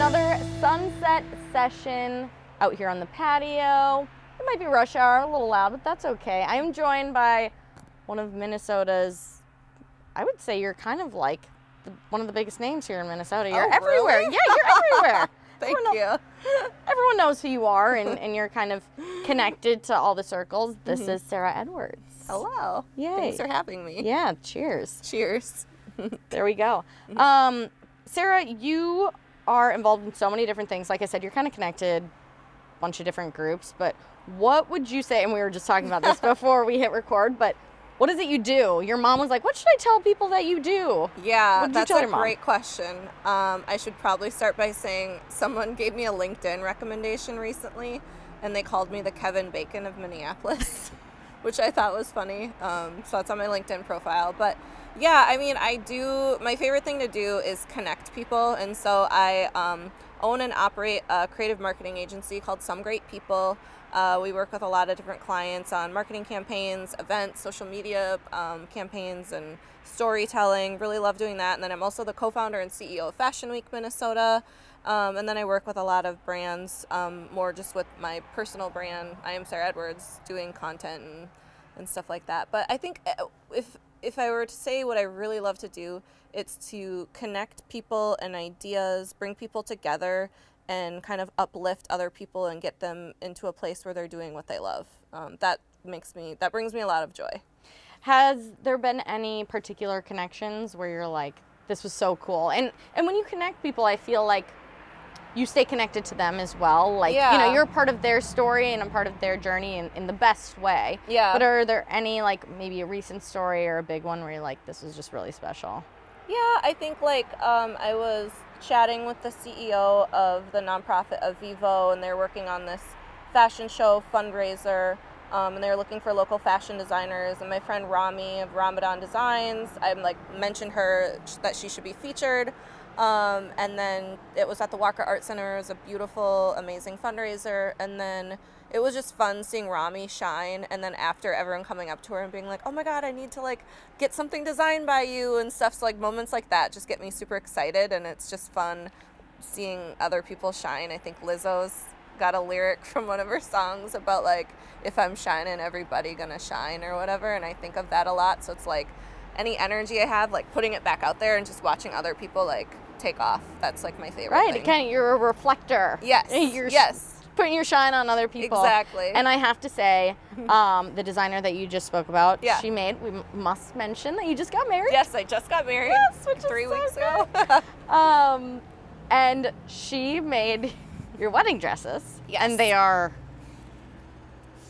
another sunset session out here on the patio. It might be rush hour, a little loud, but that's okay. I am joined by one of Minnesota's, I would say you're kind of like one of the biggest names here in Minnesota. You're everywhere. Really? Yeah, you're everywhere. Thank you. Everyone knows who you are, and you're kind of connected to all the circles. This is Sarah Edwards. Hello. Yay. Thanks for having me. Yeah, cheers. Cheers. There we go. Sarah, you are involved in so many different things. Like I said, you're kind of connected, a bunch of different groups, but what would you say, and we were just talking about this before we hit record, but what is it you do? Your mom was like, what should I tell people that you do? Yeah, What did you that's tell a your mom? great question. I should probably start by saying someone gave me a LinkedIn recommendation recently, and they called me the Kevin Bacon of Minneapolis, which I thought was funny. So that's on my LinkedIn profile. But yeah, I mean, my favorite thing to do is connect people. And so I own and operate a creative marketing agency called Some Great People. We work with a lot of different clients on marketing campaigns, events, social media campaigns, and storytelling. Really love doing that. And then I'm also the co-founder and CEO of Fashion Week Minnesota. And then I work with a lot of brands, more just with my personal brand. I am Sarah Edwards, doing content and stuff like that. But I think if I were to say what I really love to do, it's to connect people and ideas, bring people together, and kind of uplift other people and get them into a place where they're doing what they love. That brings me a lot of joy. Has there been any particular connections where you're like, this was so cool? And when you connect people, I feel like you stay connected to them as well. Like, Yeah. you know, you're a part of their story and a part of their journey in the best way. Yeah. But are there any, like, maybe a recent story or a big one where you're like, this was just really special? Yeah, I think I was chatting with the CEO of the nonprofit of Vivo, and they're working on this fashion show fundraiser, and they're looking for local fashion designers. And my friend Rami of Ramadan Designs, I mentioned her that she should be featured. And then it was at the Walker Art Center. It was a beautiful, amazing fundraiser. And then it was just fun seeing Rami shine. And then after, everyone coming up to her and being like, oh my God, I need to get something designed by you and stuff. So moments like that just get me super excited. And it's just fun seeing other people shine. I think Lizzo's got a lyric from one of her songs about if I'm shining, everybody gonna shine or whatever. And I think of that a lot. So it's any energy I have, putting it back out there and just watching other people take off. That's my favorite Right, thing. again, you're a reflector. Yes. Yes. Putting your shine on other people. Exactly. And I have to say, the designer that you just spoke about, Yeah. we must mention that you just got married. Yes, I just got married Yes, which is 3 so weeks good. ago. And she made your wedding dresses. Yes. And they are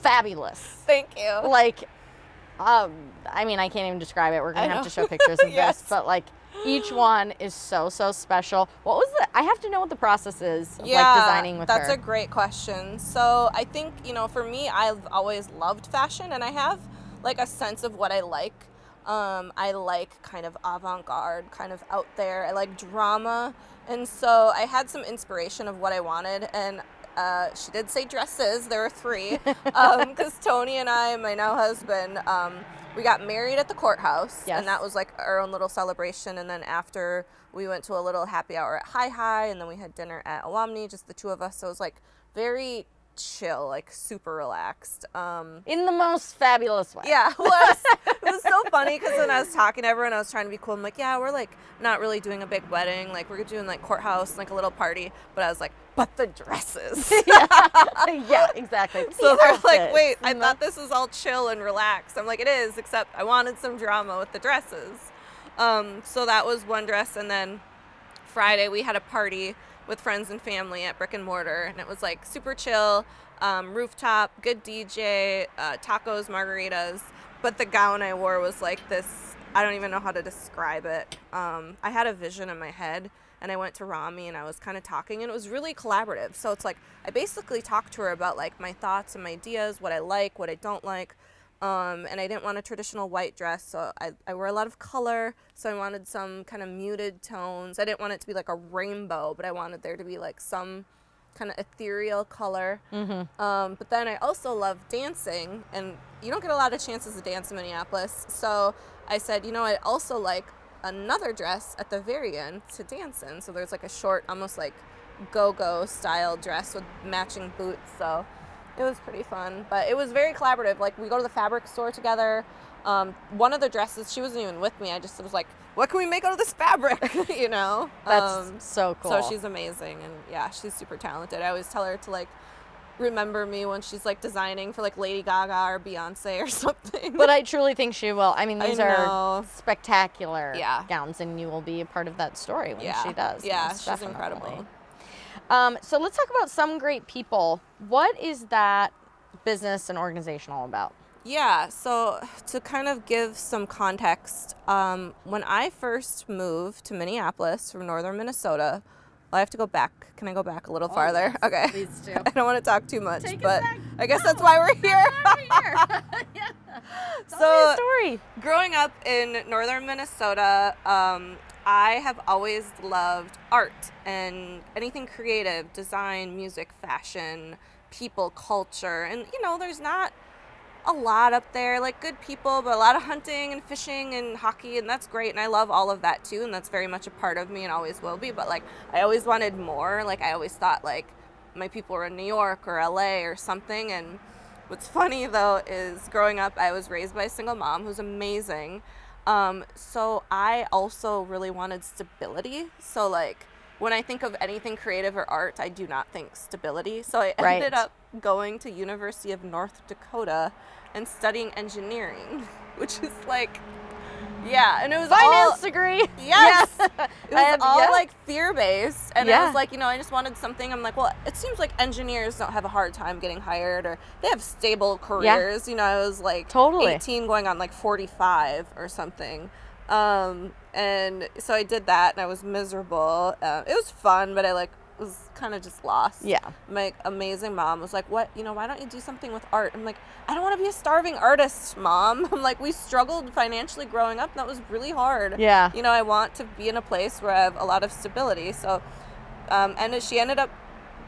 fabulous. Thank you. I mean, I can't even describe it. We're going I to have know. to show pictures of Yes. this. But, each one is so, so special. I have to know what the process is of, designing with her. That's a great question. So I think, for me, I've always loved fashion, and I have, a sense of what I like. I like kind of avant-garde, kind of out there. I like drama. And so I had some inspiration of what I wanted, and she did say dresses. There were 3. Because Tony and I, my now husband, we got married at the courthouse. Yes. And that was our own little celebration. And then after, we went to a little happy hour at Hi Hi, and then we had dinner at Awamni, just the 2 of us. So it was very chill, super relaxed. In the most fabulous way. Yeah, it was. It was so funny because when I was talking to everyone, I was trying to be cool. I'm like, yeah, we're not really doing a big wedding. We're doing courthouse, a little party. But I was like, but the dresses. Yeah, exactly. So they're outfits. wait, I thought this was all chill and relaxed. I'm like, it is, except I wanted some drama with the dresses. So that was one dress. And then Friday we had a party with friends and family at Brick and Mortar, and it was super chill, rooftop, good DJ, tacos, margaritas. But the gown I wore was this, I don't even know how to describe it. I had a vision in my head, and I went to Rami and I was kind of talking, and it was really collaborative. So it's I basically talked to her about my thoughts and my ideas, what I like, what I don't like. And I didn't want a traditional white dress, so I wear a lot of color, so I wanted some kind of muted tones. I didn't want it to be a rainbow, but I wanted there to be some kind of ethereal color. Mm-hmm. But then I also love dancing, and you don't get a lot of chances to dance in Minneapolis, so I said, I also like another dress at the very end to dance in. So there's a short, almost go-go style dress with matching boots. So it was pretty fun, but it was very collaborative. Like, we go to the fabric store together. One of the dresses, she wasn't even with me. I just was like, what can we make out of this fabric? You know? That's so cool. So she's amazing, and yeah, she's super talented. I always tell her to like remember me when she's like designing for like Lady Gaga or Beyonce or something. But I truly think she will. I mean, these I are know. spectacular Yeah. gowns, and you will be a part of that story when she does. Yeah, most she's definitely. incredible. So let's talk about Some Great People. What is that business and organization all about? Yeah, so to kind of give some context, when I first moved to Minneapolis from northern Minnesota, I have to go back. Can I go back a little farther? Yes, Okay. please do. I don't want to talk too much, Take us but back. I guess that's why we're here. Yeah. Tell me So- a story. Growing up in northern Minnesota, I have always loved art and anything creative, design, music, fashion, people, culture. And, you know, there's not a lot up there, like good people, but a lot of hunting and fishing and hockey, and that's great. And I love all of that too, and that's very much a part of me and always will be. But like, I always wanted more. Like, I always thought like my people were in New York or LA or something. And what's funny though is growing up, I was raised by a single mom who's amazing. So I also really wanted stability. So like, when I think of anything creative or art, I do not think stability. So I ended up going to University of North Dakota and studying engineering, which is like, yeah, and it was Finance all, degree. yes, it was all yeah. like fear-based, and I Yeah. was like, you know, I just wanted something. I'm like, well, it seems like engineers don't have a hard time getting hired, or they have stable careers. You know, I was like Totally. 18 going on like 45 or something. And so I did that, and I was miserable. It was fun, but I like was kind of just lost. Yeah. My amazing mom was like, what, you know, why don't you do something with art? I'm like, I don't want to be a starving artist, Mom. I'm like, we struggled financially growing up, and that was really hard. Yeah. You know, I want to be in a place where I have a lot of stability. So, and she ended up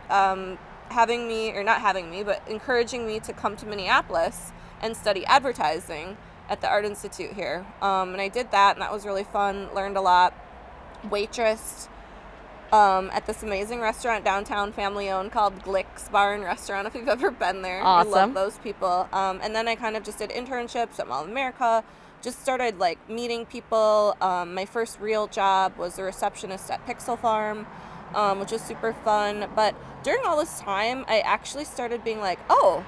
having me, or not having me, but encouraging me to come to Minneapolis and study advertising at the Art Institute here. And I did that, and that was really fun. Learned a lot. Waitressed at this amazing restaurant downtown, family-owned, called Glick's Bar and Restaurant, if you've ever been there. Awesome. I love those people. And then I kind of just did internships at Mall of America, just started, like, meeting people. My first real job was a receptionist at Pixel Farm, which was super fun. But during all this time, I actually started being like, oh,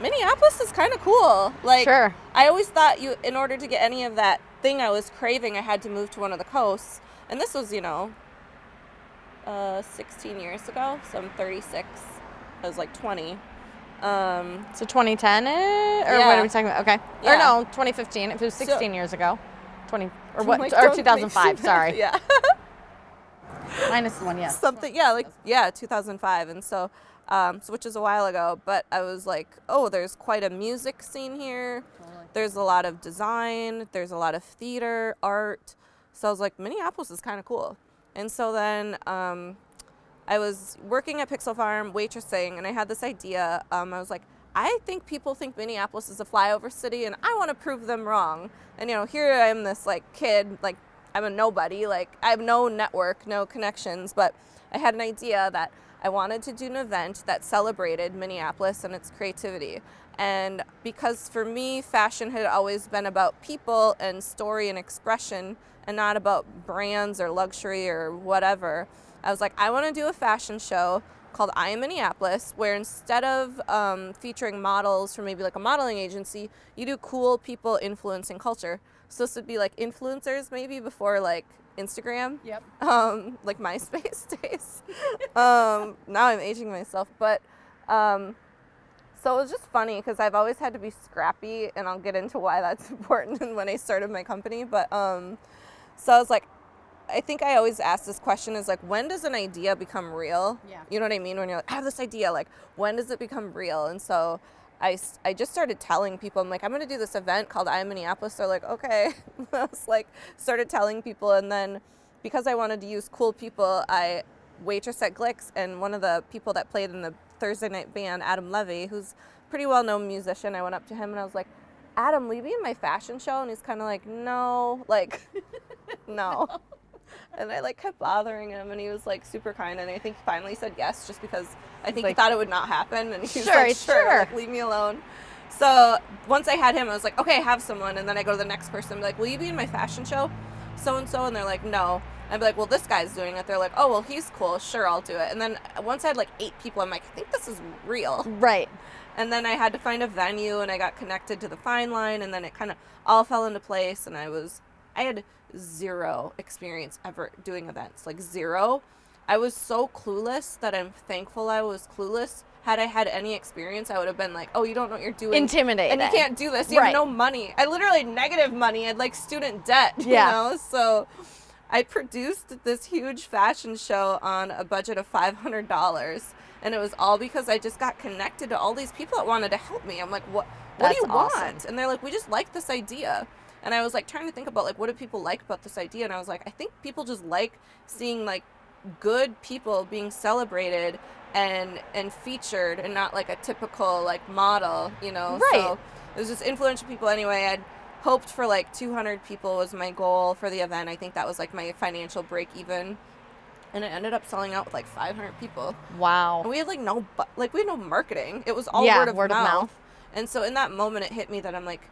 Minneapolis is kind of cool. Like, Sure. I always thought in order to get any of that thing I was craving, I had to move to one of the coasts. And this was, 16 years ago, so I'm 36. I was like 20. So 2010, or Yeah. what are we talking about? Okay. Yeah. Or no, 2015. If it was 16 years ago. 20, or what? Like, Or don't 2005, make- sorry. Yeah. Minus the one, yes. Something, yeah, like, yeah, 2005. And so, which is a while ago, but I was like, oh, there's quite a music scene here. Totally. There's a lot of design. There's a lot of theater, art. So I was like, Minneapolis is kind of cool. And so then I was working at Pixel Farm, waitressing, and I had this idea. I was like, I think people think Minneapolis is a flyover city, and I want to prove them wrong. And, here I am, this, like, kid, like, I'm a nobody. Like, I have no network, no connections, but I had an idea that I wanted to do an event that celebrated Minneapolis and its creativity. And because for me, fashion had always been about people and story and expression, and not about brands or luxury or whatever, I was like, I want to do a fashion show called I Am Minneapolis, where instead of featuring models from maybe like a modeling agency, you do cool people influencing culture. So this would be like influencers maybe before like Instagram. Yep. Like MySpace days. Now I'm aging myself, but so it was just funny because I've always had to be scrappy, and I'll get into why that's important when I started my company. But so I was like, I think I always ask this question is like, when does an idea become real? Yeah. You know what I mean? When you're like, I have this idea, like, when does it become real? And so I just started telling people, I'm like, I'm going to do this event called I Am Minneapolis. They're like, okay. I was like, started telling people. And then because I wanted to use cool people, I waitressed at Glick's, and one of the people that played in the Thursday night band, Adam Levy, who's a pretty well-known musician, I went up to him and I was like, Adam, will you be in my fashion show? And he's kind of like, no, like, no. And I like kept bothering him, and he was like super kind, and I think he finally said yes, just because I think he like, thought it would not happen, and he was sure, like, sure. like, leave me alone. So once I had him, I was like, okay, I have someone, and then I go to the next person, and be like, will you be in my fashion show? So-and-so, and they're like, no. I'd be like, well, this guy's doing it. They're like, oh, well, he's cool. Sure, I'll do it. And then once I had like 8 people, I'm like, I think this is real. Right. And then I had to find a venue, and I got connected to the Fine Line, and then it kind of all fell into place, and I had 0 experience ever doing events, like 0. I was so clueless that I'm thankful I was clueless. Had I had any experience, I would have been like, oh, you don't know what you're doing. Intimidated. And you can't do this. You have no money. I literally had negative money. I had like student debt, you know? So I produced this huge fashion show on a budget of $500. And it was all because I just got connected to all these people that wanted to help me. I'm like, what do you want? And they're like, we just like this idea. And I was like trying to think about like, what do people like about this idea? And I was like, I think people just like seeing like good people being celebrated and featured, and not like a typical like model, you know? Right. So it was just influential people. Anyway, I'd hoped for like 200 people was my goal for the event. I think that was like my financial break even. And it ended up selling out with like 500 people. Wow. And we had like we had no marketing. It was all word of mouth. And so in that moment, it hit me that I'm like,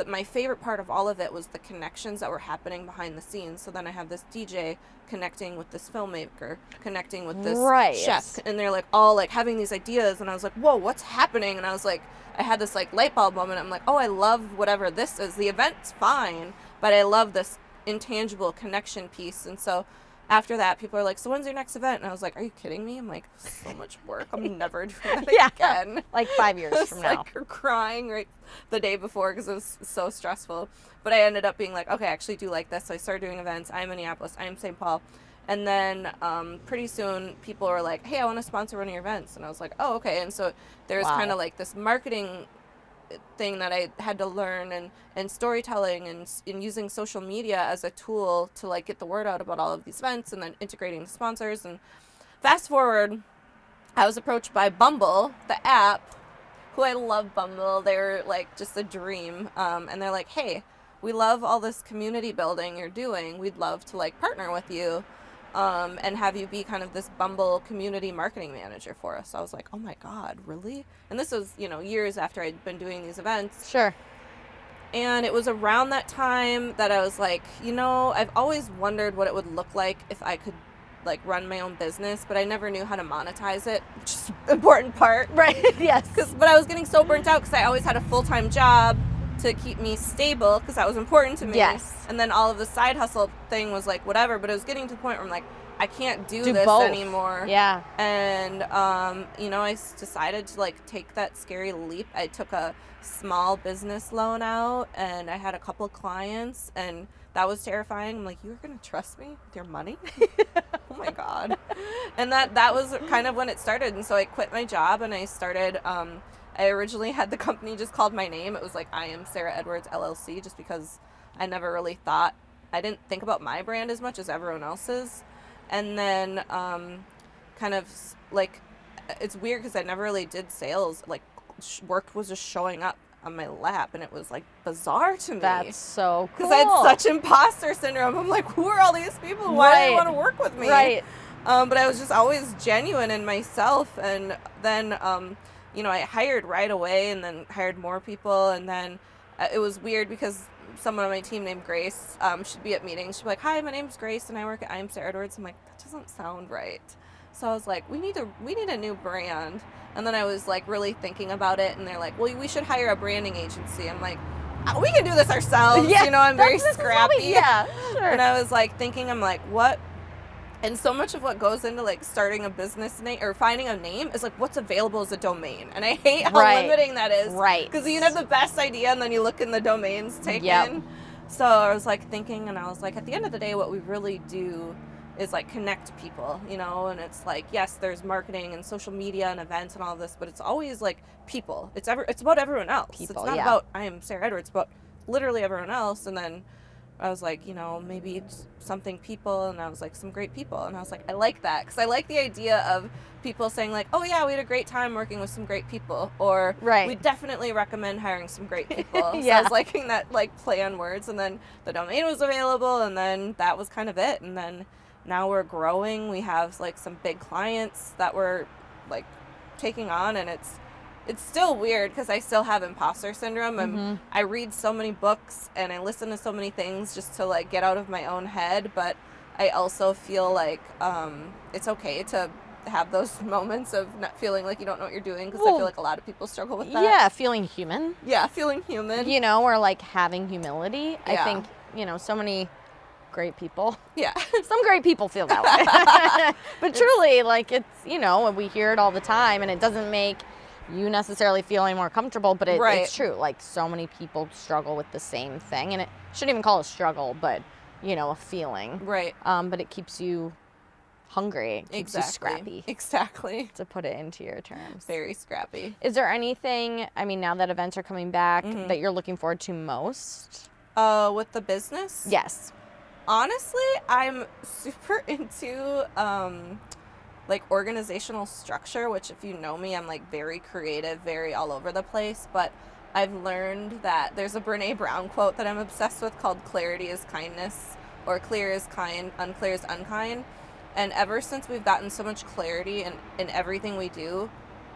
my favorite part of all of it was the connections that were happening behind the scenes. So then I have this DJ connecting with this filmmaker, connecting with this chef, and they're like all like having these ideas. And I was like, whoa, what's happening? And I was like, I had this like light bulb moment. I'm like, oh, I love whatever this is. The event's fine, but I love this intangible connection piece. And so after that, people are like, so when's your next event? And I was like, are you kidding me? I'm like, so much work. I'm never doing that again. Like 5 years from now. Like crying right the day before because it was so stressful. But I ended up being like, okay, I actually do like this. So I started doing events. I'm Minneapolis. I'm St. Paul. And then pretty soon people were like, hey, I want to sponsor one of your events. And I was like, oh, okay. And so there's kind of like this marketing thing that I had to learn, and storytelling and using social media as a tool to like get the word out about all of these events, and then integrating the sponsors. And fast forward, I was approached by Bumble, the app, who I love Bumble. They're like just a dream. And they're like, hey, we love all this community building you're doing. We'd love to like partner with you. And have you be kind of this Bumble community marketing manager for us. So I was like, oh my God, really? And this was, years after I'd been doing these events. Sure. And it was around that time that I was like, I've always wondered what it would look like if I could like run my own business, but I never knew how to monetize it, which is an important part. Right, yes. But I was getting so burnt out because I always had a full-time job to keep me stable, because that was important to me. Yes. And then all of the side hustle thing was like whatever, but it was getting to the point where I'm like, I can't do this both anymore. Yeah. And I decided to like take that scary leap. I took a small business loan out, and I had a couple of clients, and that was terrifying. I'm like, you're gonna trust me with your money? Oh my God. And that was kind of when it started. And so I quit my job, and I started I originally had the company just called my name. It was like, I am Sarah Edwards LLC, just because I never really I didn't think about my brand as much as everyone else's. And then kind of like, it's weird because I never really did sales. Like work was just showing up on my lap, and it was like bizarre to me. That's so cool. Because I had such imposter syndrome. I'm like, who are all these people? Why do they want to work with me? Right. But I was just always genuine in myself. And then I hired right away, and then hired more people. And then it was weird because someone on my team named Grace, she'd be at meetings. She'd be like, hi, my name's Grace, and I work at I'm Sarah Edwards. I'm like, that doesn't sound right. So I was like, we need a new brand. And then I was like really thinking about it, and they're like, well, we should hire a branding agency. I'm like, we can do this ourselves. Yeah, I'm very scrappy. Yeah, sure. And I was like thinking, I'm like, what? And so much of what goes into like starting a business name or finding a name is like what's available as a domain. And I hate how limiting that is. Right. Because you can have the best idea, and then you look in the domains taken. Yep. So I was like thinking, and I was like, at the end of the day, what we really do is like connect people, and it's like, yes, there's marketing and social media and events and all this, but it's always like people. It's about everyone else. It's not about I am Sarah Edwards, it's about literally everyone else. And then I was like, maybe it's something people, and I was like, some great people. And I was like, I like that, because I like the idea of people saying like, oh yeah, we had a great time working with some great people, or Right. we definitely recommend hiring some great people. Yeah. So I was liking that like play on words, and then the domain was available, and then that was kind of it. And then now we're growing. We have like some big clients that we're like taking on, and it's still weird because I still have imposter syndrome, and I read so many books and I listen to so many things just to like get out of my own head. But I also feel like it's okay to have those moments of not feeling like you don't know what you're doing, because I feel like a lot of people struggle with that. Yeah, feeling human. Yeah, feeling human. Or like having humility. Yeah. I think, so many great people. Yeah. Some great people feel that way. But truly, like, it's, we hear it all the time, and it doesn't make you necessarily feel any more comfortable, but it's true. Like, so many people struggle with the same thing, and it shouldn't even call it struggle, but, a feeling. Right. But it keeps you hungry. It keeps you scrappy. Exactly. To put it into your terms. Very scrappy. Is there anything, now that events are coming back, that you're looking forward to most? With the business? Yes. Honestly, I'm super into like organizational structure, which if you know me, I'm like very creative, very all over the place. But I've learned that there's a Brene Brown quote that I'm obsessed with called "Clarity is kindness," or "Clear is kind, unclear is unkind." And ever since we've gotten so much clarity in everything we do,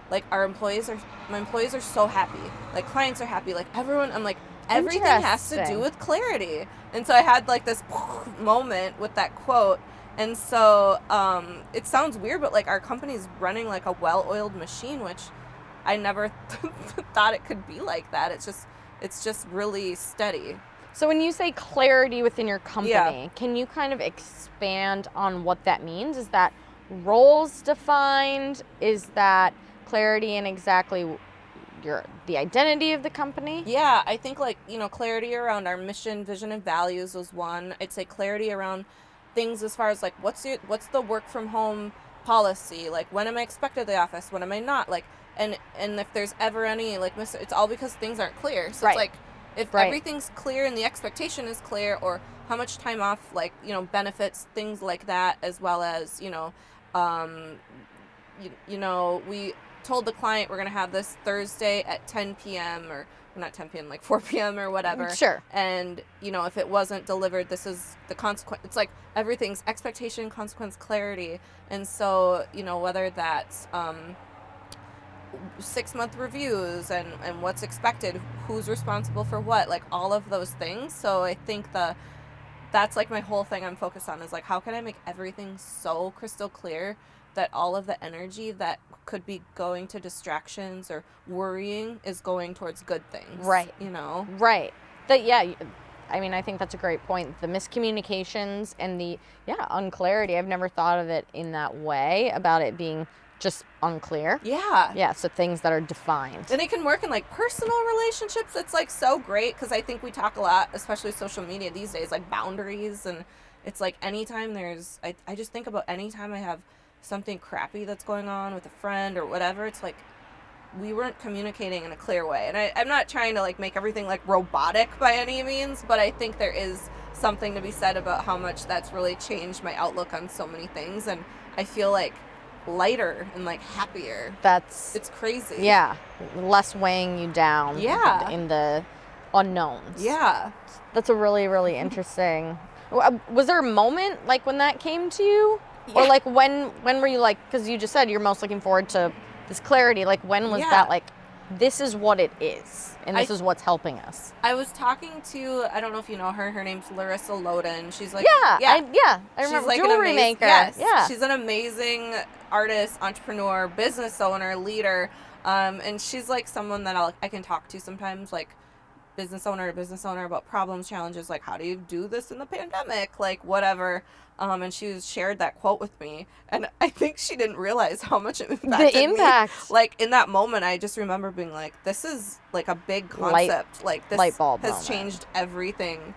like my employees are so happy. Like clients are happy. Like everyone, I'm like, everything has to do with clarity. And so I had like this moment with that quote. And so it sounds weird, but like our company's running like a well-oiled machine, which I never thought it could be like that. It's just really steady. So when you say clarity within your company, can you kind of expand on what that means? Is that roles defined? Is that clarity in exactly the identity of the company? Yeah, I think like, clarity around our mission, vision, and values was one. I'd say clarity around things as far as like what's the work from home policy, like when am I expected to the office, when am I not, like and if there's ever any like it's all because things aren't clear. So it's like if everything's clear and the expectation is clear, or how much time off, like benefits, things like that, as well as we told the client we're going to have this Thursday at 10 p.m. or not 10 p.m., like 4 p.m. or whatever. Sure. And, if it wasn't delivered, this is the consequence. It's like everything's expectation, consequence, clarity. And so, whether that's 6-month reviews and what's expected, who's responsible for what, like all of those things. So I think that's like my whole thing I'm focused on is like, how can I make everything so crystal clear that all of the energy that could be going to distractions or worrying is going towards good things. Right. Right. I think that's a great point. The miscommunications and the unclarity. I've never thought of it in that way, about it being just unclear. Yeah. Yeah, so things that are defined. And it can work in like personal relationships. It's like so great because I think we talk a lot, especially social media these days, like boundaries. And it's like anytime I just think about anytime I have something crappy that's going on with a friend or whatever, it's like we weren't communicating in a clear way. And I'm not trying to like make everything like robotic by any means, but I think there is something to be said about how much that's really changed my outlook on so many things. And I feel like lighter and like happier. It's crazy. Yeah. Less weighing you down. Yeah. In the unknowns. Yeah. That's a really, really interesting. Was there a moment like when that came to you? Yeah. Or like when were you like, because you just said you're most looking forward to this clarity, like when was that like, this is what it is and this is what's helping us? I was talking to, I don't know if you know her name's Larissa Loden. She's like, I remember, she's like jewelry maker. Yes, yeah. She's an amazing artist, entrepreneur, business owner, leader. And she's like someone that I can talk to sometimes, like business owner to business owner, about problems, challenges, like how do you do this in the pandemic, like whatever. And she shared that quote with me, and I think she didn't realize how much it impacted the impact. Me. Like in that moment, I just remember being like, "This is like a big concept. Like this light bulb has moment. Changed everything."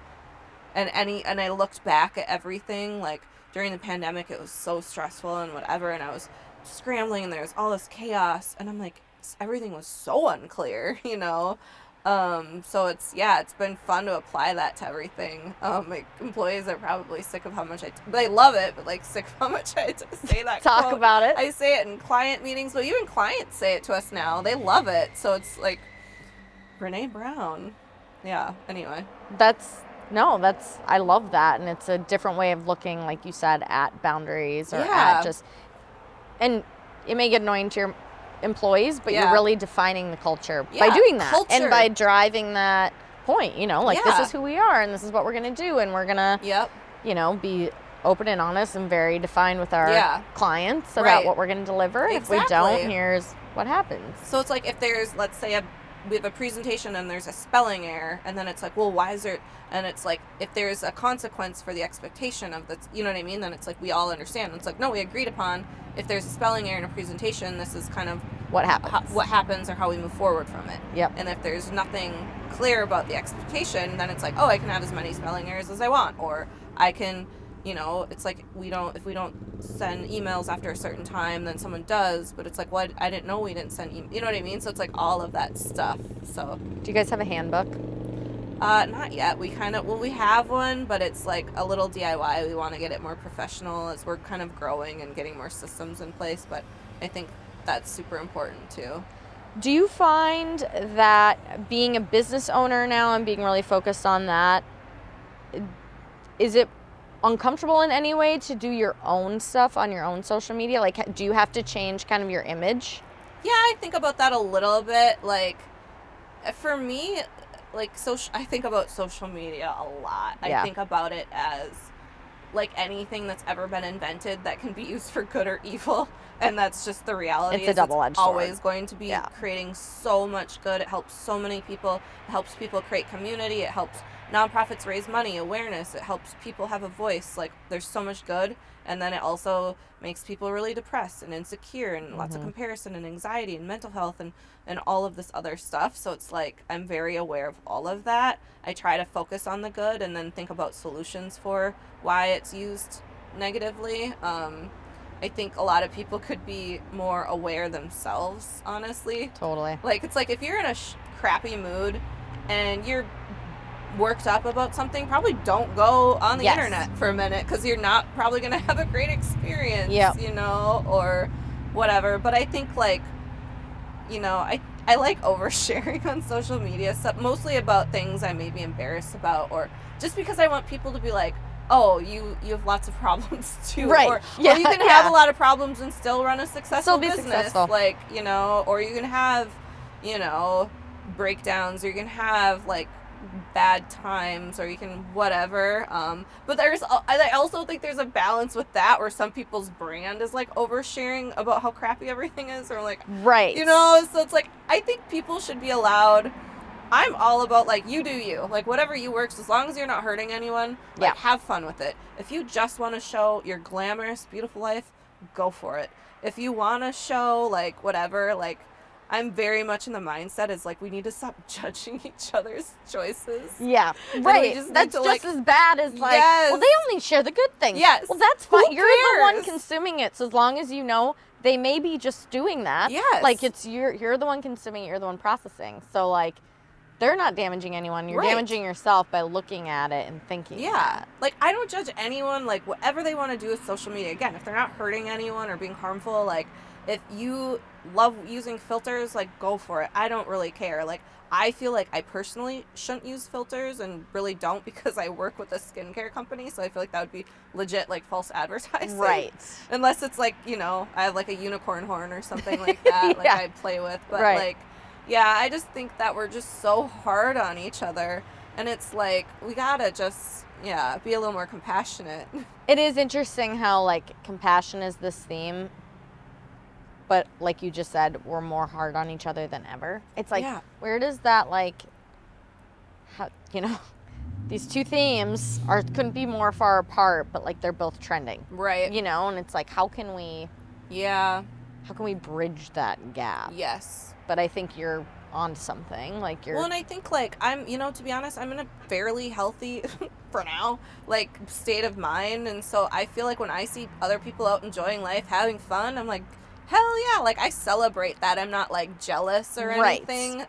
And I looked back at everything. Like during the pandemic, it was so stressful and whatever, and I was scrambling, and there was all this chaos, and I'm like, everything was so unclear, So it's been fun to apply that to everything. My employees are probably sick of how much they love it, but like sick of how much I say that Talk quote. about it. I say it in client meetings, but even clients say it to us now. They love it. So it's like Brene Brown. Yeah, anyway. I love that. And it's a different way of looking, like you said, at boundaries or at just, and it may get annoying to your employees, but you're really defining the culture by doing that and by driving that point, this is who we are and this is what we're going to do. And we're going to, be open and honest and very defined with our clients about what we're going to deliver. Exactly. If we don't, here's what happens. So it's like if there's, let's say, we have a presentation and there's a spelling error, and then it's like, well, why is there, and it's like, if there's a consequence for the expectation of the, you know what I mean, then it's like, we all understand. It's like, no, we agreed upon, if there's a spelling error in a presentation, this is kind of what happens or how we move forward from it. Yep. And if there's nothing clear about the expectation, then it's like, oh, I can have as many spelling errors as I want, or I can, it's like if we don't send emails after a certain time, then someone does, but it's like, what? I didn't know we didn't send emails. You know what I mean? So it's like all of that stuff. So do you guys have a handbook? Not yet. We have one, but it's like a little DIY. We want to get it more professional as we're kind of growing and getting more systems in place, but I think that's super important too. Do you find that being a business owner now and being really focused on that, is it uncomfortable in any way to do your own stuff on your own social media? Like, do you have to change kind of your image? Yeah, I think about that a little bit. Like, for me, like, I think about social media a lot. I think about it as like anything that's ever been invented that can be used for good or evil, and that's just the reality. It's a double-edged sword. Always going to be creating so much good. It helps so many people. It helps people create community. It helps nonprofits raise money, awareness. It helps people have a voice. Like, there's so much good, and then it also makes people really depressed and insecure and lots of comparison and anxiety and mental health and all of this other stuff. So it's like, I'm very aware of all of that. I try to focus on the good and then think about solutions for why it's used negatively. I think a lot of people could be more aware themselves, honestly. Totally. Like, it's like if you're in a crappy mood and you're worked up about something, probably don't go on the internet for a minute, because you're not probably going to have a great experience, or whatever. But I think, like, I like oversharing on social media stuff, mostly about things I may be embarrassed about, or just because I want people to be like, oh, you have lots of problems too. Right. Or you can have a lot of problems and still run a successful business. Successful. Like, or you can have, breakdowns, or you can have, like, bad times, or you can whatever. But I also think there's a balance with that, where some people's brand is like oversharing about how crappy everything is, or like, right. So it's like, I think people should be allowed. I'm all about, like, you do you. Like, whatever you works, as long as you're not hurting anyone, like, have fun with it. If you just want to show your glamorous, beautiful life, go for it. If you want to show, like, whatever, like, I'm very much in the mindset is, like, we need to stop judging each other's choices. Yeah, right. That's just as bad as, like, well, they only share the good things. Yes. Well, that's fine. You're the one consuming it, so as long as you know they may be just doing that. Yes. Like, it's you're the one consuming it, you're the one processing. So, like, they're not damaging anyone. You're damaging yourself by looking at it and thinking that. Like, I don't judge anyone. Like, whatever they want to do with social media. Again, if they're not hurting anyone or being harmful, like, if you love using filters, like, go for it. I don't really care. Like, I feel like I personally shouldn't use filters, and really don't, because I work with a skincare company, so I feel like that would be legit, like, false advertising. Right. Unless it's like, I have, like, a unicorn horn or something like that, like, I play with. But, like, I just think that we're just so hard on each other, and it's like, we gotta just, be a little more compassionate. It is interesting how, like, compassion is this theme, but like you just said, we're more hard on each other than ever. It's like, where does that, like, how, these two themes couldn't be more far apart, but, like, they're both trending. Right. And it's like, how can we bridge that gap? Yes. But I think you're on something. Like, you're... Well, and I think, like, I'm, to be honest, I'm in a fairly healthy, for now, like, state of mind. And so I feel like when I see other people out enjoying life, having fun, I'm like, hell yeah. Like, I celebrate that. I'm not, like, jealous or anything.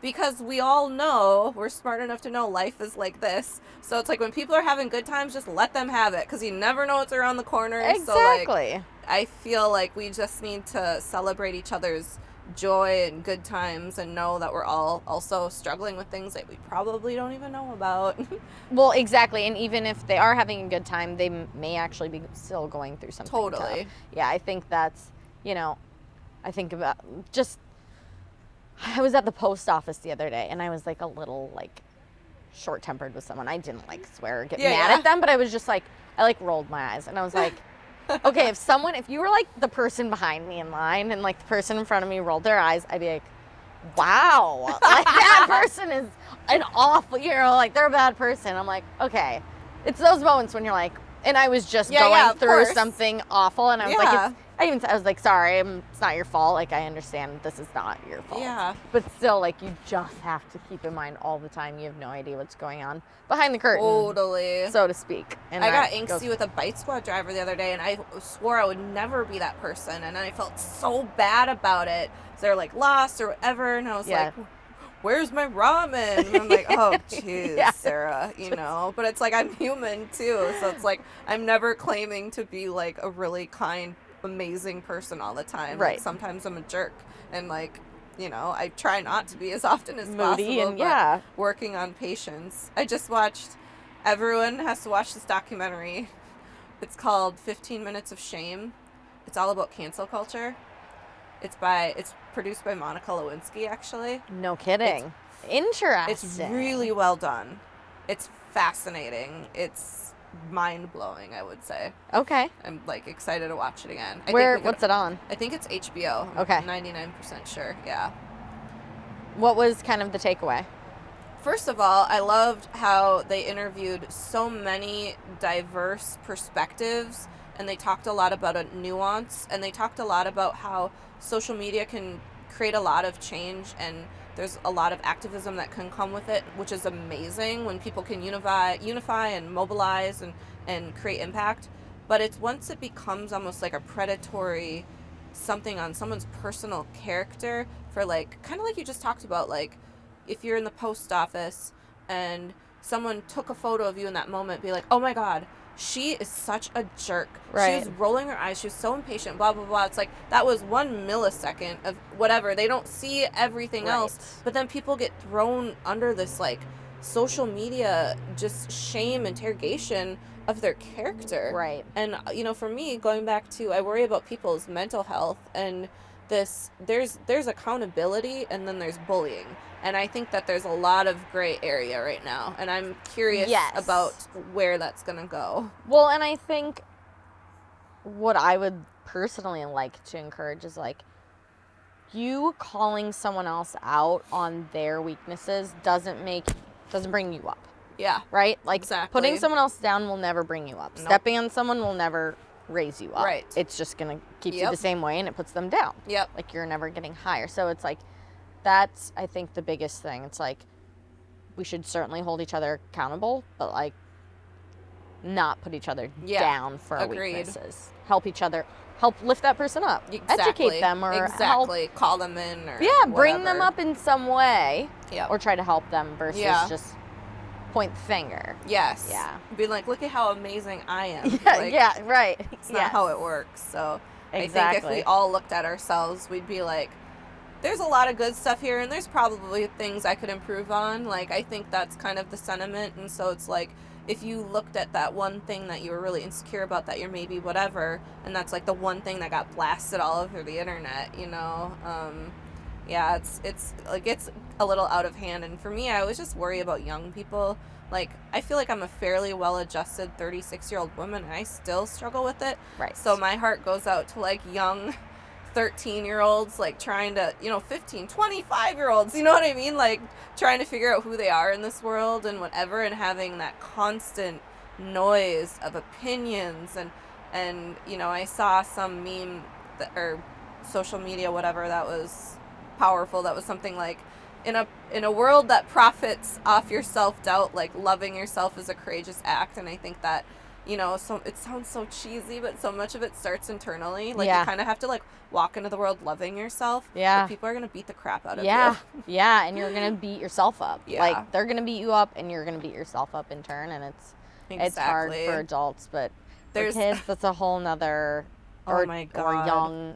because we all know, we're smart enough to know life is like this. So it's like when people are having good times, just let them have it, because you never know what's around the corner. Exactly. So like, I feel like we just need to celebrate each other's joy and good times and know that we're all also struggling with things that we probably don't even know about. Well, exactly. And even if they are having a good time, they may actually be still going through something Totally. tough. Yeah, I think that's, I think about just, I was at the post office the other day and I was like a little like short-tempered with someone. I didn't like swear or get mad at them, but I was just like, I like rolled my eyes and I was like, okay, if you were like the person behind me in line and like the person in front of me rolled their eyes, I'd be like, wow, like that person is an awful, like they're a bad person. I'm like, okay. It's those moments when you're like, and I was just going through something awful and I was like, I was like, sorry, it's not your fault. Like, I understand this is not your fault. Yeah. But still, like, you just have to keep in mind all the time. You have no idea what's going on behind the curtain. Totally. So to speak. And I got angsty with a Bite Squad driver the other day, and I swore I would never be that person, and I felt so bad about it. So they're, like, lost or whatever, and I was like, where's my ramen? And I'm like, oh, jeez, Sarah, But it's like, I'm human, too. So it's like, I'm never claiming to be, like, a really kind, amazing person all the time. Right. Like, sometimes I'm a jerk, and, like, I try not to be as often as moody possible, and working on patience. I just watched, everyone has to watch this documentary. It's called 15 Minutes of Shame. It's all about cancel culture. It's produced by Monica Lewinsky, actually. No kidding. Interesting. It's really well done. It's fascinating. It's mind-blowing, I would say. Okay. I'm, like, excited to watch it again. What's it on? I think it's HBO. Okay. I'm 99% sure, yeah. What was kind of the takeaway? First of all, I loved how they interviewed so many diverse perspectives, and they talked a lot about a nuance, and they talked a lot about how social media can create a lot of change, and there's a lot of activism that can come with it, which is amazing when people can unify and mobilize and create impact. But it's once it becomes almost like a predatory something on someone's personal character for, like, kind of like you just talked about, like, if you're in the post office and someone took a photo of you in that moment, be like, oh my God, she is such a jerk. Right. She was rolling her eyes. She was so impatient, blah, blah, blah. It's like, that was 1 millisecond of whatever. They don't see everything else. But then people get thrown under this, like, social media just shame, interrogation of their character. Right. And, for me, going back to, I worry about people's mental health, and there's accountability and then there's bullying. And I think that there's a lot of gray area right now. And I'm curious about where that's going to go. Well, and I think what I would personally like to encourage is, like, you calling someone else out on their weaknesses doesn't bring you up. Yeah. Right? Like, exactly. Putting someone else down will never bring you up. Nope. Stepping on someone will never raise you up. Right. It's just going to keep you the same way, and it puts them down. Yep. Like, you're never getting higher. So it's like, that's, I think, the biggest thing. It's like, we should certainly hold each other accountable, but, like, not put each other down for our weaknesses. Help each other. Help lift that person up. Exactly. Educate them or help. Call them in or bring them up in some way. Yep. Or try to help them versus just point the finger. Yes. Yeah. Be like, look at how amazing I am. Right. It's not how it works. So exactly. I think if we all looked at ourselves, we'd be like, there's a lot of good stuff here, and there's probably things I could improve on. Like, I think that's kind of the sentiment. And so it's like, if you looked at that one thing that you were really insecure about, that you're maybe whatever, and that's like the one thing that got blasted all over the internet, it's like, it's a little out of hand. And for me, I always just worry about young people. Like, I feel like I'm a fairly well-adjusted 36-year-old woman, and I still struggle with it. Right. So my heart goes out to, like, young 13-year-olds, like, trying to, 15, 25-year-olds, you know what I mean? Like, trying to figure out who they are in this world and whatever, and having that constant noise of opinions. And I saw some meme or social media, whatever, that was powerful. That was something like, in a world that profits off your self-doubt, like, loving yourself is a courageous act. And I think that so it sounds so cheesy, but so much of it starts internally. Like, Yeah. you kind of have to, like, walk into the world loving yourself. Yeah. But people are going to beat the crap out of Yeah. you. Yeah, and you're going to beat yourself up. Yeah. Like, they're going to beat you up, and you're going to beat yourself up in turn, and it's hard for adults, but for kids, that's a whole nother, or young,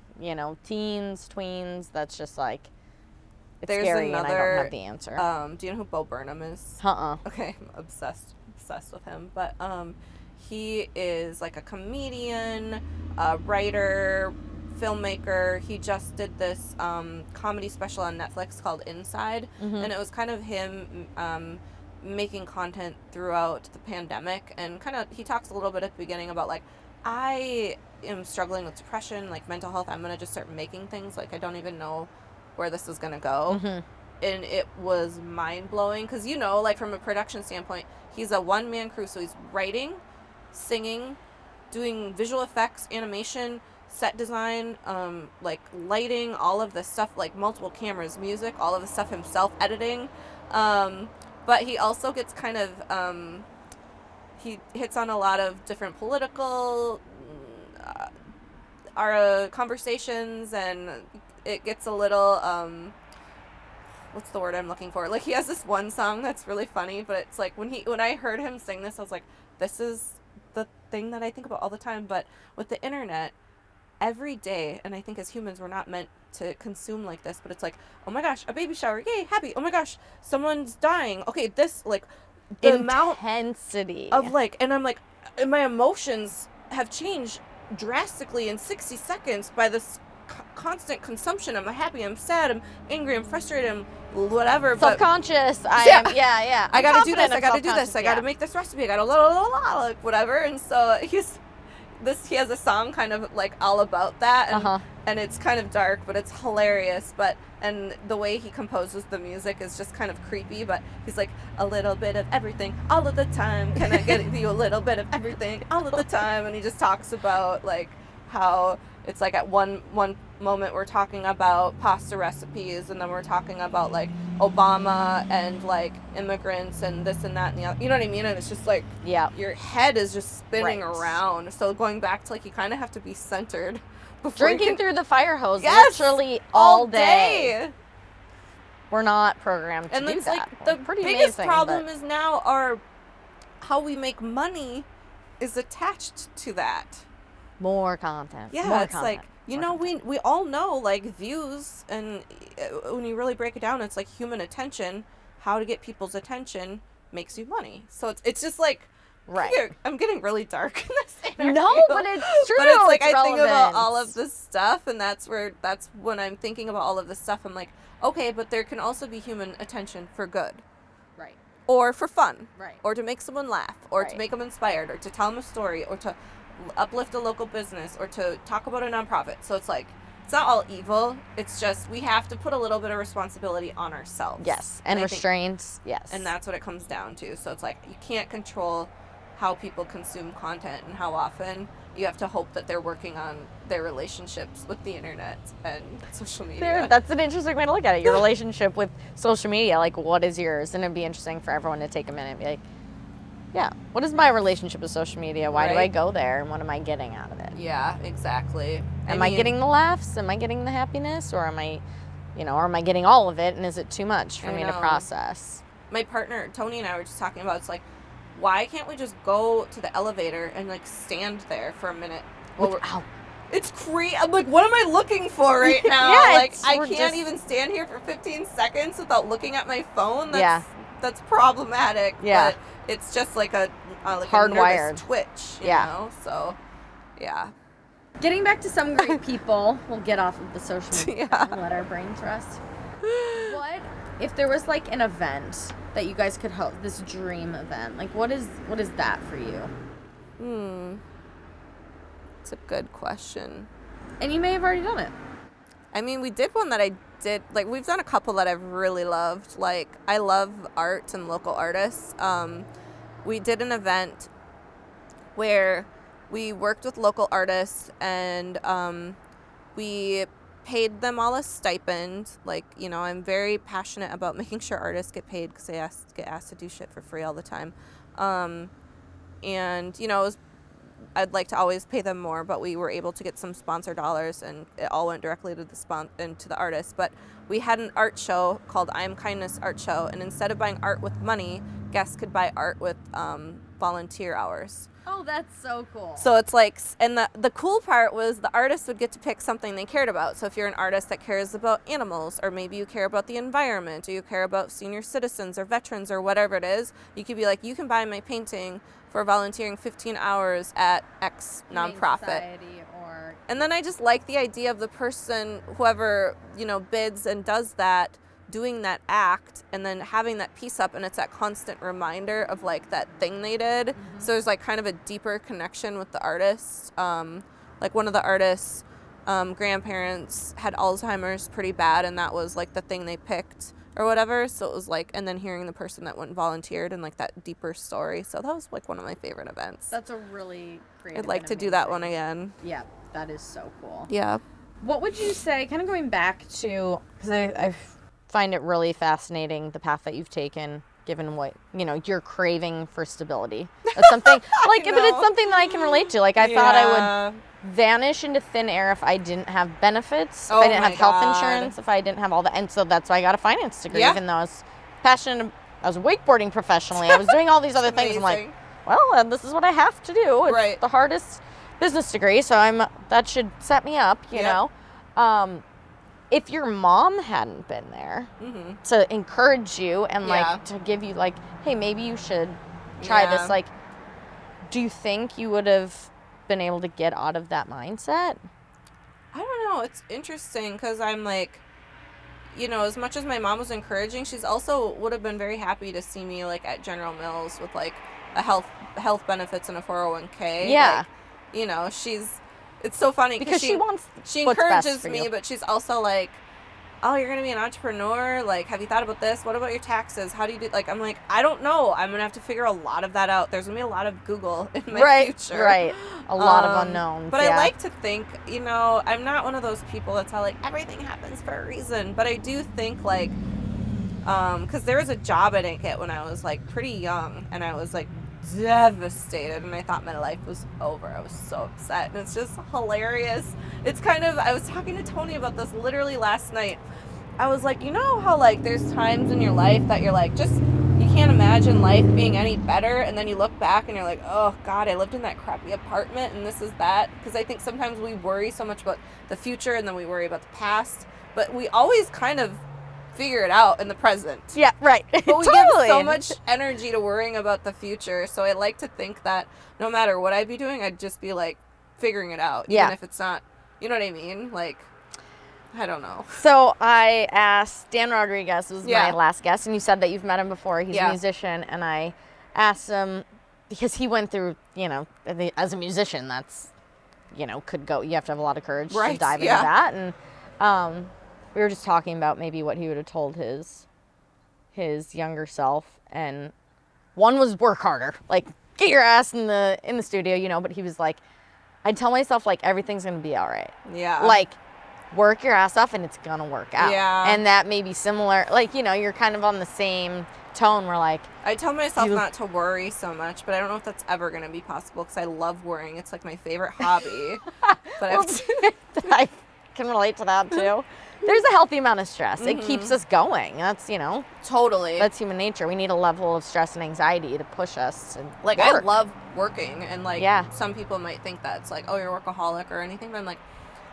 teens, tweens, that's just, like, it's scary, and I don't have the answer. Do you know who Bo Burnham is? Okay, I'm obsessed with him, but, he is, like, a comedian, a writer, filmmaker. He just did this comedy special on Netflix called Inside, and it was kind of him making content throughout the pandemic, and kind of he talks a little bit at the beginning about, like, I am struggling with depression, like, mental health. I'm going to just start making things. Like, I don't even know where this is going to go. And it was mind-blowing because, like, from a production standpoint, he's a one-man crew, so he's writing, singing, doing visual effects, animation, set design, like, lighting, all of the stuff, like, multiple cameras, music, all of the stuff himself, editing. But he also gets kind of, he hits on a lot of different political conversations, and it gets a little, what's the word I'm looking for? Like, he has this one song that's really funny, but it's like, when I heard him sing this, I was like, this is the thing that I think about all the time. But with the internet, every day, and I think as humans, we're not meant to consume like this, but it's like, oh my gosh, a baby shower, yay, happy, oh my gosh, someone's dying, okay, this, like, the intensity of, like, and I'm like, my emotions have changed drastically in 60 seconds by this constant consumption. I'm happy, I'm sad, I'm angry, I'm frustrated, I'm whatever. Self-conscious. I gotta do this, I gotta do this, I gotta make this recipe, I gotta like, whatever. And so he has a song kind of, like, all about that, and it's kind of dark, but it's hilarious. And the way he composes the music is just kind of creepy, but he's like, a little bit of everything all of the time, can I get you a little bit of everything all of the time? And he just talks about, like, how it's like at one moment we're talking about pasta recipes, and then we're talking about, like, Obama and, like, immigrants and this and that and the other, you know what I mean? And it's just like, your head is just spinning around. So going back to, like, you kind of have to be centered before drinking through the fire hose literally all day. We're not programmed to do that. Like, the biggest problem is now how we make money is attached to that. More content. Yeah, more it's content. Like, we all know, like, views, and when you really break it down, it's like human attention. How to get people's attention makes you money. So it's just like, right. I'm getting really dark in this interview. No, but it's true. But it's like, it's I think about all of this stuff, and that's when I'm thinking about all of this stuff, I'm like, okay, but there can also be human attention for good. Right. Or for fun. Right. Or to make someone laugh, or to make them inspired, or to tell them a story, or to uplift a local business, or to talk about a nonprofit. So it's like, it's not all evil. It's just, we have to put a little bit of responsibility on ourselves. Yes, and restraints. Yes. And that's what it comes down to. So it's like, you can't control how people consume content and how often. You have to hope that they're working on their relationships with the internet and social media. That's an interesting way to look at it. Your relationship with social media, like, what is yours? And it'd be interesting for everyone to take a minute and be like, yeah, what is my relationship with social media? Why do I go there? And what am I getting out of it? Yeah, exactly. Am I getting the laughs? Am I getting the happiness? Or am I getting all of it? And is it too much for me to process? My partner, Tony, and I were just talking about, it's like, why can't we just go to the elevator and, like, stand there for a minute? It's crazy. I'm like, what am I looking for right now? Like, I can't even stand here for 15 seconds without looking at my phone. That's problematic. Yeah. But it's just like a hardwired twitch, you know? So, yeah. Getting back to some great people, we'll get off of the social media and let our brains rest. What if there was, like, an event that you guys could host, this dream event? Like, what is that for you? It's a good question. And you may have already done it. I mean, we did one that I did, like, we've done a couple that I've really loved. Like, I love art and local artists. We did an event where we worked with local artists, and we paid them all a stipend. Like, you know, I'm very passionate about making sure artists get paid because they get asked to do shit for free all the time. And, you know, it was I'd like to always pay them more, but we were able to get some sponsor dollars, and it all went directly to the artist. But we had an art show called I Am Kindness Art Show, and instead of buying art with money, guests could buy art with volunteer hours. Oh, that's so cool. So it's like, and the cool part was the artist would get to pick something they cared about. So if you're an artist that cares about animals, or maybe you care about the environment, or you care about senior citizens or veterans or whatever it is, you could be like, you can buy my painting for volunteering 15 hours at X nonprofit. And then I just like the idea of the person, whoever, bids and does that, doing that act and then having that piece up, and it's that constant reminder of like that thing they did. Mm-hmm. So there's like kind of a deeper connection with the artist. Like one of the artists' grandparents had Alzheimer's pretty bad, and that was like the thing they picked or whatever. So it was like, and then hearing the person that went and volunteered and like that deeper story. So that was like one of my favorite events. That's a really great. I'd like to do that one again. Yeah, that is so cool. Yeah. What would you say, kind of going back to, because I find it really fascinating the path that you've taken, given what you're craving for stability. That's something like, but it's something that I can relate to. Like I thought I would vanish into thin air if I didn't have benefits, if I didn't have health insurance, if I didn't have all that, and so that's why I got a finance degree. Even though I was passionate, I was wakeboarding professionally, I was doing all these other things. I'm like, well, this is what I have to do. It's the hardest business degree, so that should set me up, you know. If your mom hadn't been there to encourage you and like to give you like, hey, maybe you should try this, like, do you think you would have been able to get out of that mindset? I don't know. It's interesting because I'm like, as much as my mom was encouraging, she's also would have been very happy to see me like at General Mills with like a health benefits and a 401k. Yeah. Like, it's so funny because she encourages me, but she's also like, oh, you're going to be an entrepreneur? Like, have you thought about this? What about your taxes? How do you do, like, I'm like, I don't know. I'm going to have to figure a lot of that out. There's going to be a lot of Google in my future. Right. A lot of unknowns. But I like to think, I'm not one of those people that's all like, everything happens for a reason. But I do think like, because there was a job I didn't get when I was like pretty young, and I was like, devastated, and I thought my life was over. I was so upset, and it's just hilarious. It's kind of, I was talking to Tony about this literally last night. I was like, how like there's times in your life that you're like, just you can't imagine life being any better, and then you look back and you're like, oh God, I lived in that crappy apartment and this is that. Because I think sometimes we worry so much about the future and then we worry about the past, but we always kind of figure it out in the present. Yeah, right. But we give so much energy to worrying about the future. So I like to think that no matter what I'd be doing, I'd just be like figuring it out. Even if it's not, you know what I mean? Like, I don't know. So I asked Dan Rodriguez, was my last guest, and you said that you've met him before. He's a musician, and I asked him, because he went through, as a musician, that's, could go, you have to have a lot of courage to dive into that. And we were just talking about maybe what he would have told his younger self, and one was work harder, like get your ass in the studio, but he was like, I'd tell myself like everything's gonna be all right. Yeah. Like work your ass off and it's gonna work out. Yeah. And that may be similar, like, you're kind of on the same tone where like, I tell myself not to worry so much, but I don't know if that's ever gonna be possible because I love worrying. It's like my favorite hobby. But I can relate to that too. There's a healthy amount of stress. It keeps us going. That's, Totally. That's human nature. We need a level of stress and anxiety to push us. And like, work. I love working. And, like, some people might think that it's like, oh, you're a workaholic or anything. But I'm like,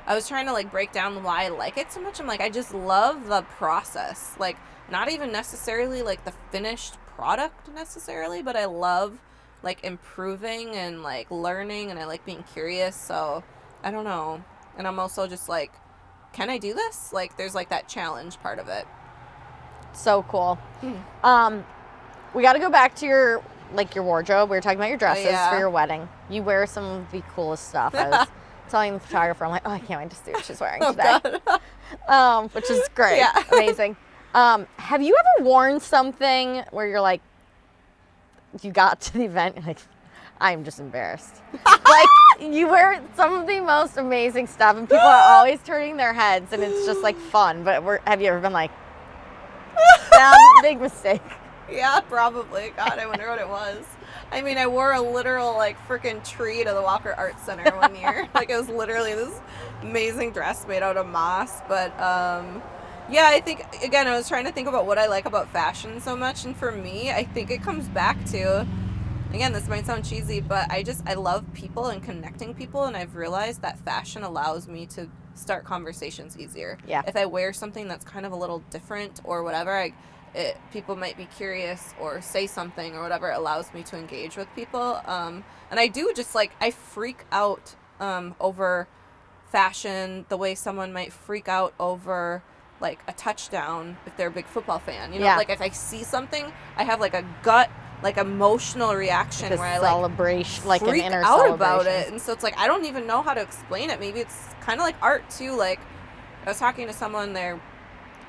I was trying to, like, break down why I like it so much. I'm like, I just love the process. Like, not even necessarily, like, the finished product necessarily. But I love, like, improving and, like, learning. And I like being curious. So, I don't know. And I'm also just, like, can I do this? Like, there's like that challenge part of it. So cool. We got to go back to your wardrobe. We were talking about your dresses for your wedding. You wear some of the coolest stuff. I was telling the photographer, I'm like, oh, I can't wait to see what she's wearing today. Which is great. Yeah. Amazing. Have you ever worn something where you're like, you got to the event, you're like, I'm just embarrassed. Like, you wear some of the most amazing stuff, and people are always turning their heads, and it's just, like, fun. But have you ever been like, that was a big mistake? Yeah, probably. God, I wonder what it was. I mean, I wore a literal, like, freaking tree to the Walker Art Center one year. Like, it was literally this amazing dress made out of moss. But, yeah, I think, again, I was trying to think about what I like about fashion so much. And for me, I think it comes back to, again, this might sound cheesy, but I love people and connecting people. And I've realized that fashion allows me to start conversations easier. Yeah. If I wear something that's kind of a little different or whatever, people might be curious or say something or whatever. It allows me to engage with people. And I do just, like, I freak out over fashion the way someone might freak out over, like, a touchdown if they're a big football fan. You know, like, if I see something, I have, like, a gut, like, emotional reaction like where I, celebration, like freak an inner out celebration about it. And so it's like, I don't even know how to explain it. Maybe it's kind of like art, too. Like, I was talking to someone there,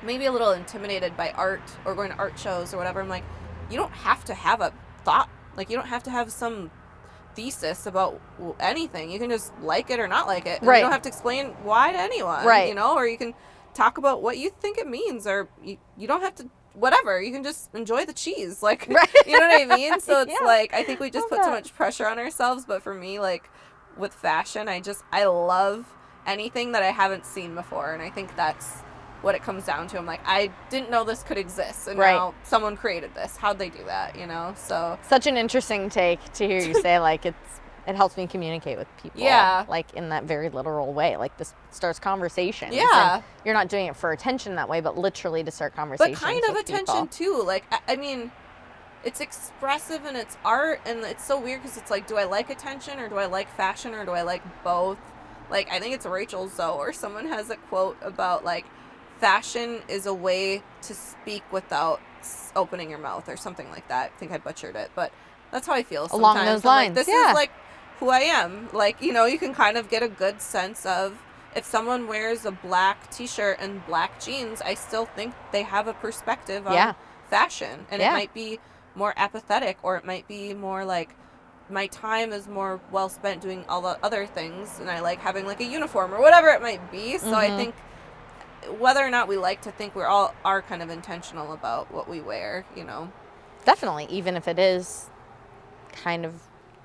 maybe a little intimidated by art or going to art shows or whatever. I'm like, you don't have to have a thought. Like, you don't have to have some thesis about anything. You can just like it or not like it. And right. You don't have to explain why to anyone. Right. You know, or you can talk about what you think it means, or you don't have to, whatever. You can just enjoy the cheese. Like, right. You know what I mean? So it's yeah. like, I think we just put so much pressure on ourselves. But for me, like, with fashion, I love anything that I haven't seen before. And I think that's what it comes down to. I'm like, I didn't know this could exist, and now someone created this. How'd they do that? You know, so such an interesting take to hear you say. Like, it helps me communicate with people. Yeah, like in that very literal way. Like, this starts conversations. Yeah, and you're not doing it for attention that way, but literally to start conversations. But kind of with attention people. too. Like, I mean, it's expressive and it's art, and it's so weird because it's like, do I like attention or do I like fashion or do I like both? Like, I think it's Rachel Zoe or someone has a quote about, like, fashion is a way to speak without opening your mouth or something like that. I think I butchered it, but that's how I feel sometimes. Along those lines, like, this is, like, who I am. Like, you know, you can kind of get a good sense of if someone wears a black t-shirt and black jeans, I still think they have a perspective on fashion. And it might be more apathetic, or it might be more like, my time is more well spent doing all the other things, and I like having, like, a uniform or whatever it might be. So I think whether or not we like to think, we all are kind of intentional about what we wear, you know. Definitely, even if it is kind of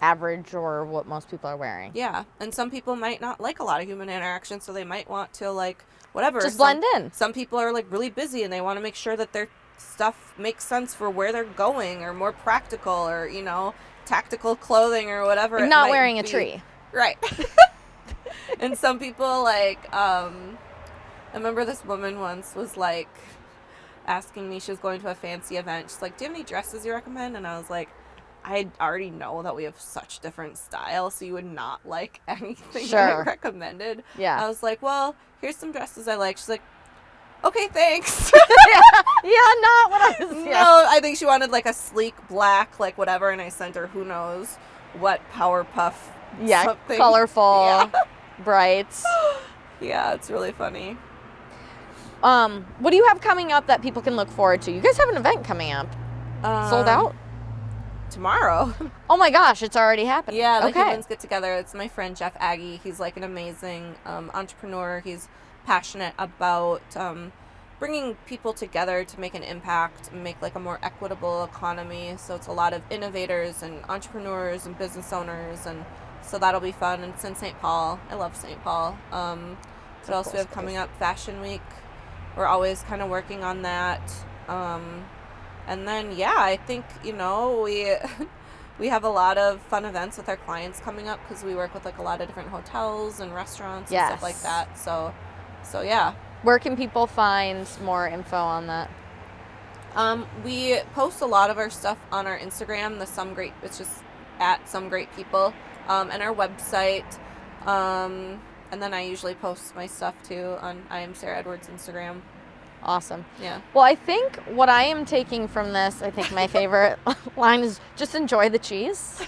average or what most people are wearing. Yeah, and some people might not like a lot of human interaction, so they might want to, like, whatever. Just blend in. Some people are, like, really busy, and they want to make sure that their stuff makes sense for where they're going, or more practical, or, you know, tactical clothing or whatever. Like, not wearing a tree. Right. And some people, like, I remember this woman once was, like, asking me, she was going to a fancy event. She's like, do you have any dresses you recommend? And I was like, I already know that we have such different styles, so you would not like anything that I recommended. Yeah. I was like, well, here's some dresses I like. She's like, okay, thanks. Not what I was... No, I think she wanted, like, a sleek black, like, whatever, and I sent her who knows what Powerpuff something. Colorful, bright. Yeah, it's really funny. What do you have coming up that people can look forward to? You guys have an event coming up. Sold out? Tomorrow. Oh my gosh, it's already happening. Yeah, the humans get together. It's my friend Jeff Aggie. He's, like, an amazing entrepreneur. He's passionate about bringing people together to make an impact and make, like, a more equitable economy. So it's a lot of innovators and entrepreneurs and business owners, and so that'll be fun. And it's in St. Paul. I love St. Paul. What else do we have coming up? Fashion Week. We're always kind of working on that. And then, I think, you know, we have a lot of fun events with our clients coming up because we work with, like, a lot of different hotels and restaurants and stuff like that. So yeah. Where can people find more info on that? We post a lot of our stuff on our Instagram, it's just at Some Great People, and our website. And then I usually post my stuff too on I Am Sarah Edwards Instagram. Awesome. Yeah. Well, I think what I am taking from this, I think my favorite line is just enjoy the cheese.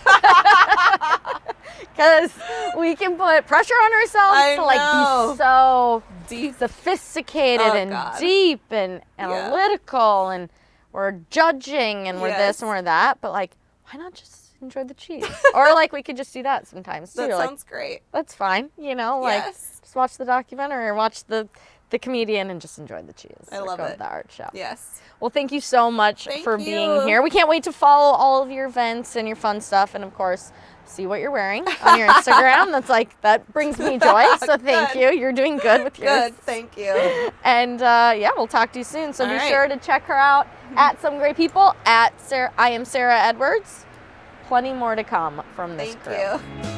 Because we can put pressure on ourselves to, like, be so deep, sophisticated and deep and analytical, and we're judging and we're this and we're that. But, like, why not just enjoy the cheese? Or, like, we could just do that sometimes too. That sounds great. That's fine. You know, like, just watch the documentary or watch the the comedian and just enjoy the cheese. I love go it. To the art show. Yes. Well, thank you so much Thank for you. being here. We can't wait to follow all of your events and your fun stuff, and of course, see what you're wearing on your Instagram. That brings me joy. So thank you. You're doing good with yours. Good. Thank you. And yeah, we'll talk to you soon. So be sure to check her out at Some Great People at Sarah. I am Sarah Edwards. Plenty more to come from this crew. Thank you.